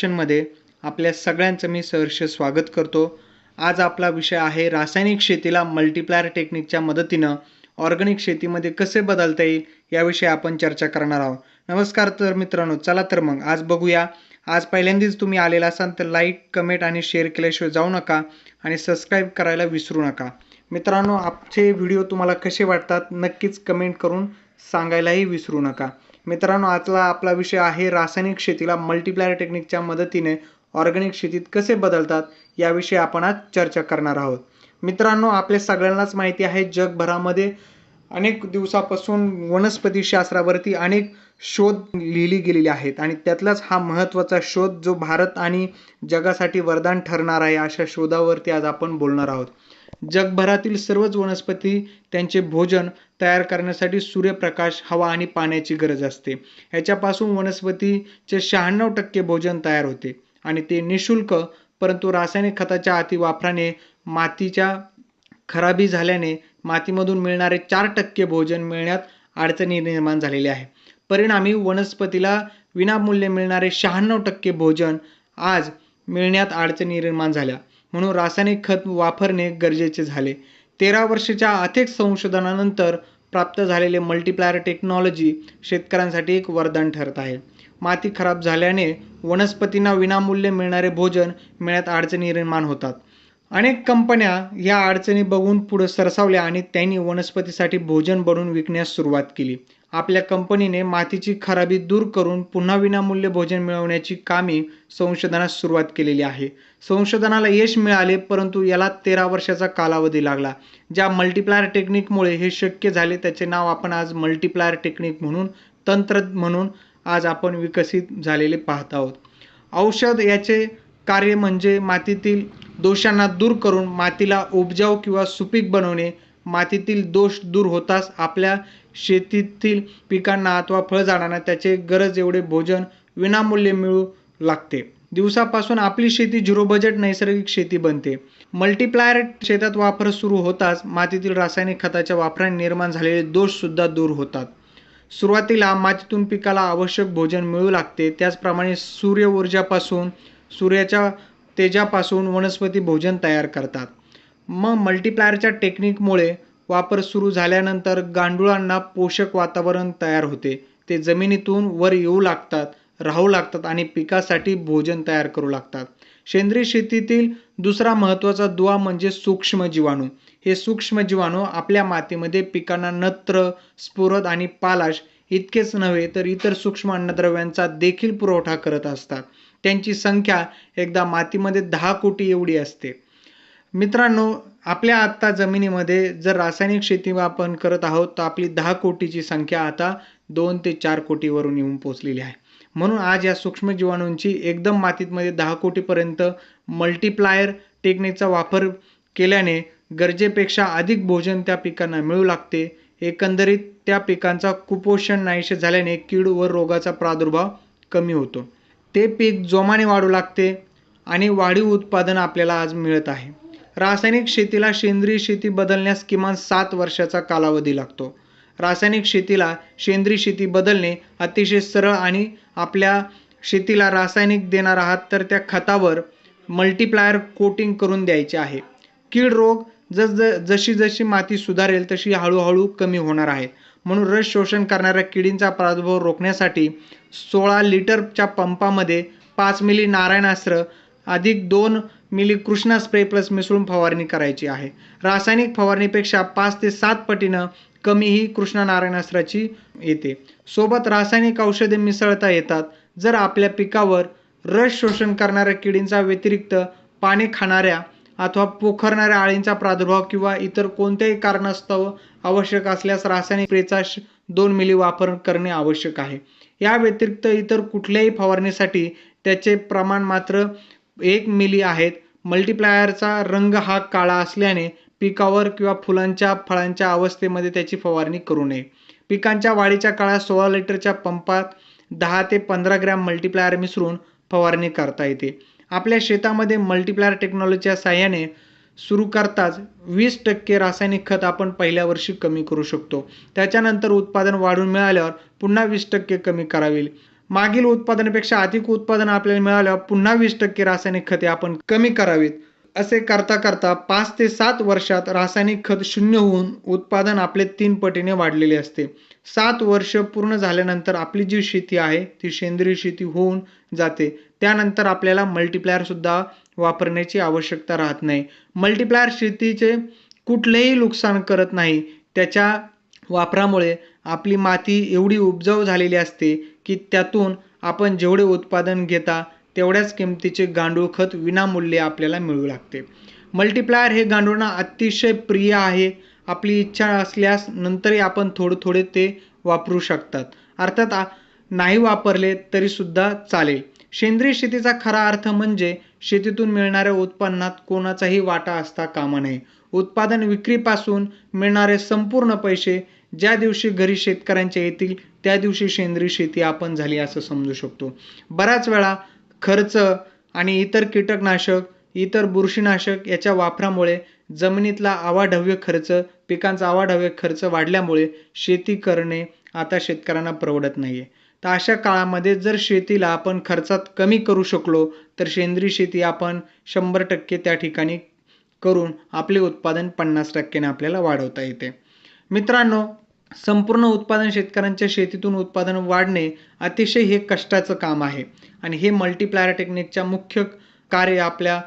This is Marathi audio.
एज्युकेशनमध्ये आपल्या सगळ्यांचं मी सहर्ष स्वागत करतो. आज आपला विषय आहे रासायनिक शेतीला मल्टीप्लायर टेक्निकच्या मदतीनं ऑर्गॅनिक शेतीमध्ये कसे बदलता येईल याविषयी आपण चर्चा करणार आहोत. नमस्कार तर मित्रांनो, चला तर मग आज बघूया. आज पहिल्यांदाच तुम्ही आलेला असाल तर लाईक, कमेंट आणि शेअर केल्याशिवाय जाऊ नका आणि सबस्क्राईब करायला विसरू नका. मित्रांनो, आजचे व्हिडिओ तुम्हाला कसे वाटतात नक्कीच कमेंट करून सांगायलाही विसरू नका. मित्रांनो, आजचा आपला विषय आहे रासायनिक शेतीला मल्टीप्लायर टेक्निकच्या मदतीने ऑर्गॅनिक शेतीत कसे बदलतात याविषयी आपण आज चर्चा करणार आहोत. मित्रांनो, आपल्या सगळ्यांनाच माहिती आहे जगभरामध्ये अनेक दिवसापासून वनस्पतीशास्त्रावरती अनेक शोध लिहिली गेलेले आहेत आणि त्यातलाच हा महत्त्वाचा शोध जो भारत आणि जगासाठी वरदान ठरणार आहे अशा शोधावरती आज आपण बोलणार आहोत. जगभरातील सर्वच वनस्पती त्यांचे भोजन तयार करण्यासाठी सूर्यप्रकाश, हवा आणि पाण्याची गरज असते. ह्याच्यापासून वनस्पतीचे 96% भोजन तयार होते आणि ते निशुल्क, परंतु रासायनिक खताच्या अतिवापराने मातीच्या खराबी झाल्याने मातीमधून मिळणारे 4% भोजन मिळण्यात अडचणी निर्माण झालेल्या आहे. परिणामी वनस्पतीला विनामूल्य मिळणारे 96% भोजन आज मिळण्यात अडचणी निर्माण झाल्या. म्हणून रासायनिक खत वापरणे गरजेचे झाले. 13 वर्षाच्या अथक संशोधनानंतर प्राप्त झालेले मल्टीप्लायर टेक्नॉलॉजी शेतकऱ्यांसाठी एक वरदान ठरत आहे. माती खराब झाल्याने वनस्पतींना विनामूल्य मिळणारे भोजन मिळण्यात अडचणी निर्माण होतात. अनेक कंपन्या या अडचणी बघून पुढे सरसावल्या आणि त्यांनी वनस्पतीसाठी भोजन बनवून विकण्यास सुरुवात केली. आपल्या कंपनीने मातीची खराबी दूर करून पुन्हा विनामूल्य भोजन मिळवण्याची कामे संशोधनास सुरुवात केलेली आहे. संशोधनाला यश मिळाले, परंतु याला 13 वर्षाचा कालावधी लागला. ज्या मल्टीप्लायर टेक्निकमुळे हे शक्य झाले त्याचे नाव आपण आज मल्टीप्लायर टेक्निक म्हणून, तंत्र म्हणून आज आपण विकसित झालेले पाहत आहोत. औषध याचे कार्य म्हणजे मातीतील दोषांना दूर करून मातीला उपजाऊ किंवा सुपीक बनवणे. मातीतील दोष दूर होताच आपल्या शेतीतील पिकांना अथवा फळझाडांना त्याचे गरज एवढे भोजन विनामूल्य मिळू लागते. दिवसापासून आपली शेती झिरो बजेट नैसर्गिक शेती बनते. मल्टीप्लायर शेतात वापर सुरू होताच मातीतील रासायनिक खताच्या वापराने निर्माण झालेले दोष सुद्धा दूर होतात. सुरुवातीला मातीतून पिकाला आवश्यक भोजन मिळू लागते. त्याचप्रमाणे सूर्य ऊर्जापासून, सूर्याच्या तेजापासून वनस्पती भोजन तयार करतात. मग मल्टीप्लायरच्या टेक्निकमुळे वापर सुरू झाल्यानंतर गांडुळांना पोषक वातावरण तयार होते. ते जमिनीतून वर येऊ लागतात, राहू लागतात आणि पिकासाठी भोजन तयार करू लागतात. सेंद्रिय शेतीतील दुसरा महत्त्वाचा दुवा म्हणजे सूक्ष्म जीवाणू. हे सूक्ष्म जीवाणू आपल्या मातीमध्ये पिकांना नत्र, स्फुरद आणि पालाश इतकेच नव्हे तर इतर सूक्ष्म अन्नद्रव्यांचा देखील पुरवठा करत असतात. त्यांची संख्या एकदा मातीमध्ये 10 कोटी एवढी असते. मित्रांनो, आपल्या आत्ता जमिनीमध्ये जर रासायनिक शेती आपण करत आहोत तर आपली 10 कोटीची संख्या आता 2 ते 4 कोटीवरून येऊन पोहोचलेली आहे. म्हणून आज या सूक्ष्म जीवाणूंची एकदम मातीमध्ये 10 कोटीपर्यंत मल्टीप्लायर टेक्निकचा वापर केल्याने गरजेपेक्षा अधिक भोजन त्या पिकांना मिळू लागते. एकंदरीत त्या पिकांचा कुपोषण नाहीसे झाल्याने कीड व रोगाचा प्रादुर्भाव कमी होतो. ते पीक जोमाने वाढू लागते आणि वाढीव उत्पादन आपल्याला आज मिळत आहे. रासायनिक शेतीला सेंद्रिय शेती बदलण्यास किमान 7 वर्षाचा कालावधी लागतो. रासायनिक शेतीला सेंद्रिय शेती बदलणे अतिशय सरळ आणि आपल्या शेतीला रासायनिक देणार आहात तर त्या खतावर मल्टीप्लायर कोटिंग करून द्यायचे आहे. कीड रोग जशी जशी माती सुधारेल तशी हळूहळू कमी होणार आहेत. म्हणून रस शोषण करणाऱ्या किडींचा प्रादुर्भाव रोखण्यासाठी 16 लिटरच्या पंपामध्ये 5 मिली नारायणास्त्र अधिक 2 मिली कृष्णा स्प्रे प्लस मिसळून फवारणी करायची आहे. रासायनिक फवारणीपेक्षा 5 ते 7 पटीनं कमी ही कृष्णा नारायणास्त्राची येते. सोबत रासायनिक औषधे मिसळता येतात. जर आपल्या पिकावर रस शोषण करणाऱ्या किडींचा व्यतिरिक्त पाने खाणाऱ्या अथवा पोखरणाऱ्या अळींचा प्रादुर्भाव किंवा इतर कोणत्याही कारणास्तव आवश्यक असल्यास रासायनिक स्प्रेचा 2 मिली वापर करणे आवश्यक आहे. या व्यतिरिक्त इतर कुठल्याही फवारणीसाठी त्याचे प्रमाण मात्र 1 मिली आहेत. मल्टीप्लायरचा रंग हा काळा असल्याने पिकावर किंवा फुलांच्या फळांच्या अवस्थेमध्ये त्याची फवारणी करू नये. पिकांच्या वाढीच्या काळात 16 लिटरच्या पंपात 10 ते 15 ग्रॅम मल्टीप्लायर मिसळून फवारणी करता येते. आपल्या शेतामध्ये मल्टीप्लायर टेक्नॉलॉजीच्या साहाय्याने सुरू करताच 20% रासायनिक खत आपण पहिल्या वर्षी कमी करू शकतो. त्याच्यानंतर उत्पादन वाढून मिळाल्यावर पुन्हा 20% कमी करावे. मागील उत्पादनापेक्षा अधिक उत्पादन आपल्याला मिळाल्यावर पुन्हा 20% रासायनिक खते आपण कमी करावीत. असे करता करता 5 ते 7 वर्षात रासायनिक खत शून्य होऊन उत्पादन आपले 3 पटीने वाढलेले असते. 7 वर्ष पूर्ण झाल्यानंतर आपली जी शेती आहे ती सेंद्रिय शेती होऊन जाते. त्यानंतर आपल्याला मल्टीप्लायर सुद्धा वापरण्याची आवश्यकता राहत नाही. मल्टीप्लायर शेतीचे कुठलेही नुकसान करत नाही. त्याच्या वापरामुळे आपली माती एवढी उपजाऊ झालेली असते की त्यातून आपण जेवढे उत्पादन घेता तेवढ्याच किमतीचे गांडूळ खत विनामूल्य आपल्याला मिळू लागते. मल्टीप्लायर हे गांडूळांना अतिशय प्रिय आहे. आपली इच्छा असल्यास नंतरही आपण थोडे ते वापरू शकतात. अर्थात नाही वापरले तरी सुद्धा चालेल. सेंद्रिय शेतीचा खरा अर्थ म्हणजे शेतीतून मिळणाऱ्या उत्पन्नात कोणाचाही वाटा असता कामा नये. उत्पादन विक्रीपासून मिळणारे संपूर्ण पैसे ज्या दिवशी घरी शेतकऱ्यांच्या येतील त्या दिवशी सेंद्रिय शेती आपण झाली असं समजू शकतो. बऱ्याच वेळा खर्च आणि इतर कीटकनाशक, इतर बुरशीनाशक याच्या वापरामुळे जमिनीतला अवाढव्य खर्च, पिकांचा अवाढव्य खर्च वाढल्यामुळे शेती करणे आता शेतकऱ्यांना परवडत नाहीये. तर अशा काळामध्ये जर शेतीला आपण खर्चात कमी करू शकलो तर सेंद्रिय शेती आपण 100% त्या ठिकाणी करून आपले उत्पादन 50% आपल्याला वाढवता येते. मित्रांनो, संपूर्ण उत्पादन शेतकऱ्यांच्या शेतीतून उत्पादन वाढणे अतिशय हे कष्टाचं काम आहे आणि हे मल्टीप्लायर टेक्निकच्या मुख्य कार्य आपल्या